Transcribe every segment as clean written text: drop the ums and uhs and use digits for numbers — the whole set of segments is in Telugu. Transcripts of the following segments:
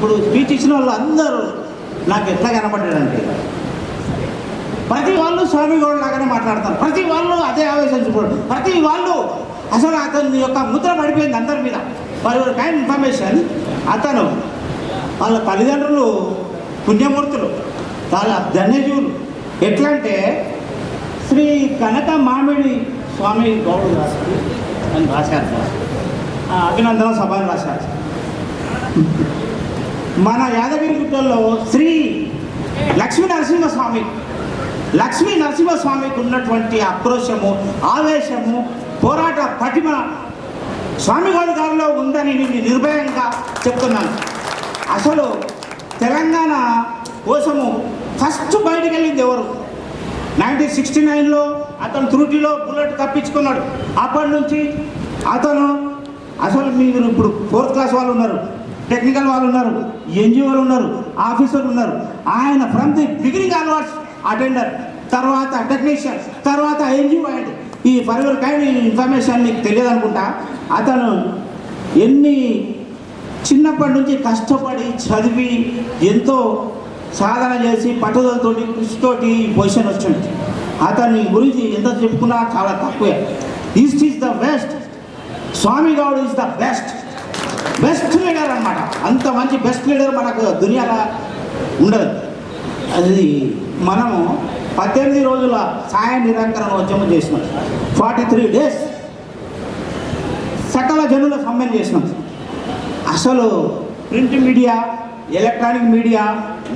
ఇప్పుడు స్పీచ్ ఇచ్చిన వాళ్ళు అందరూ నాకు ఎట్లా కనపడ్డాడంటే ప్రతి వాళ్ళు స్వామి గౌడ్ లాగానే మాట్లాడతారు, ప్రతి వాళ్ళు అదే ఆవేశించుకోవడం, ప్రతి వాళ్ళు అసలు అతని యొక్క ముద్ర పడిపోయింది అందరి మీద. ఫర్ యువర్ కైండ్ ఇన్ఫర్మేషన్, అతను వాళ్ళ తల్లిదండ్రులు పుణ్యమూర్తులు, చాలా ధన్యజీవులు. ఎట్లా అంటే శ్రీ కనక మామిడి స్వామి గౌడ్ రాశారు అని రాశారు, అభినందన సభను రాశారు. మన యాదగిరి గుట్టల్లో శ్రీ లక్ష్మీ నరసింహస్వామికి ఉన్నటువంటి ఆక్రోశము, ఆవేశము, పోరాట పటిమ స్వామి గౌడ్ గారిలో ఉందని నేను నిర్భయంగా చెప్తున్నాను. అసలు తెలంగాణ కోసము ఫస్ట్ బయటికి వెళ్ళింది ఎవరు? 1969లో అతను త్రుటిలో బుల్లెట్ తప్పించుకున్నాడు. అప్పటి నుంచి అతను అసలు మీరు ఇప్పుడు 4th క్లాస్ వాళ్ళు ఉన్నారు, టెక్నికల్ వాళ్ళు ఉన్నారు, ఎన్జిఓలు ఉన్నారు, ఆఫీసర్లు ఉన్నారు. ఆయన from the beginning onwards attender, తర్వాత టెక్నీషియన్, తర్వాత ఎన్జిఓ. అండ్ ఈ ఫర్ యువర్ కైండ్ ఇన్ఫర్మేషన్ మీకు తెలియదు అనుకుంటా, అతను ఎన్ని చిన్నప్పటి నుంచి కష్టపడి చదివి ఎంతో సాధన చేసి పట్టుదలతోటి కృషితోటి పొజిషన్ వచ్చింది. అతని గురించి ఎంత చెప్పుకున్నా చాలా తక్కువే. East is the best, Swamy Goud is the best leader అన్నమాట. అంత మంచి బెస్ట్ లీడర్ మనకు దునియాలో ఉండదు. అది మనము 18 రోజుల సాయ నిరంకరణ ఉద్యమం చేసినాం, 43 days సకల జనుల సమ్మె చేసినాం. అసలు print media, electronic media,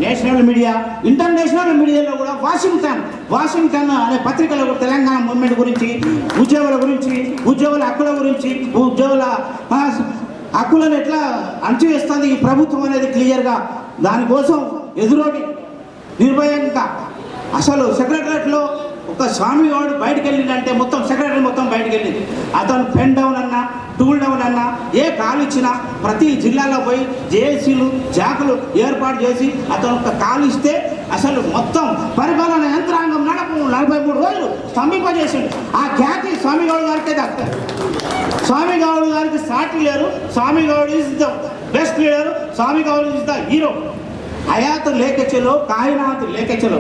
national media, international మీడియాలో కూడా వాషింగ్టన్ అనే పత్రికలో తెలంగాణ మూవ్మెంట్ గురించి, ఉద్యోగుల హక్కుల గురించి, ఉద్యోగుల హక్కులను ఎట్లా అణచివేస్తుంది ఈ ప్రభుత్వం అనేది క్లియర్గా, దానికోసం ఎదురోడి నిర్భయంగా. అసలు సెక్రటరియట్లో ఒక స్వామి గౌడ్ బయటకు వెళ్ళిందంటే మొత్తం సెక్రటరీ మొత్తం బయటకు వెళ్ళింది. అతను పెన్ డౌన్ అన్నా, టూల్ డౌన్ అన్నా, ఏ కాలు ఇచ్చినా ప్రతి జిల్లాలో పోయి జేఏసీలు, జాకులు ఏర్పాటు చేసి అతను ఒక కాలు ఇస్తే అసలు మొత్తం పరిపాలన యంత్రాంగం 43 రోజులు స్తంభింపజేసిండు. ఆ ఖ్యాతి స్వామి గౌడ్ గారికే దక్కుతుంది. స్వామి గౌడ్ గారికి సాటి లేరు. Swamy Goud is the best leader, Swamy Goud is the hero. हयात लेके चलो, कायनात लेके चलो,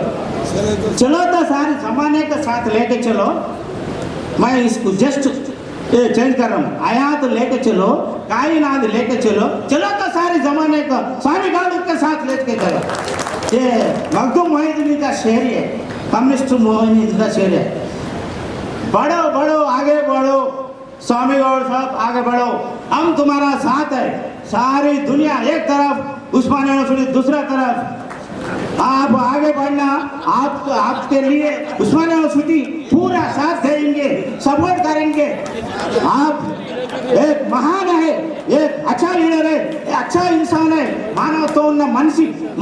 चलो तो सारी जमाने के साथ लेके चलो. मैं इसको जस्ट चेंज कर रहा हूँ. हयात लेके चलो, कायनात लेके चलो, चलो तो सारे जमाने का स्वामी गौड के साथ लेके चलो. ये मखदूम मोहिउद्दीन का शेर है, कम्युनिस्ट मोहिउद्दीन का शेर है. बढ़ो बढ़ो आगे बढ़ो, स्वामी गौड साहब आगे बढ़ो, हम तुम्हारा साथ है. सारी दुनिया एक तरफ, उस्मानिया यूनिवर्सिटी दूसरा तरफ, आप आगे बढ़ना. आपके लिए उस्मानिया यूनिवर्सिटी पूरा साथ देंगे, सपोर्ट करेंगे. आप एक महान है, एक अच्छा लीडर है, एक अच्छा इंसान है, మానవత్వం ఉన్న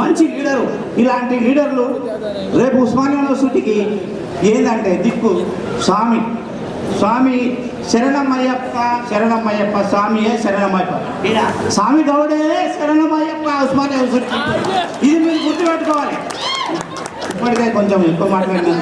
మంచి లీడరు. ఇలాంటి లీడర్లు రేపు ఉస్మానియా యూనివర్సిటీకి ఏంటంటే దిక్కు స్వామి శరణమయ్యప్ప స్వామియే శరణమయ్యప్ప. ఇలా స్వామి గౌడే శరణమయ్యప్ప ఉస్మానియా యూనివర్సిటీ. ఇది మీరు గుర్తుపెట్టుకోవాలి. ఇప్పటికే కొంచెం ఎక్కువ మాట్లాడినా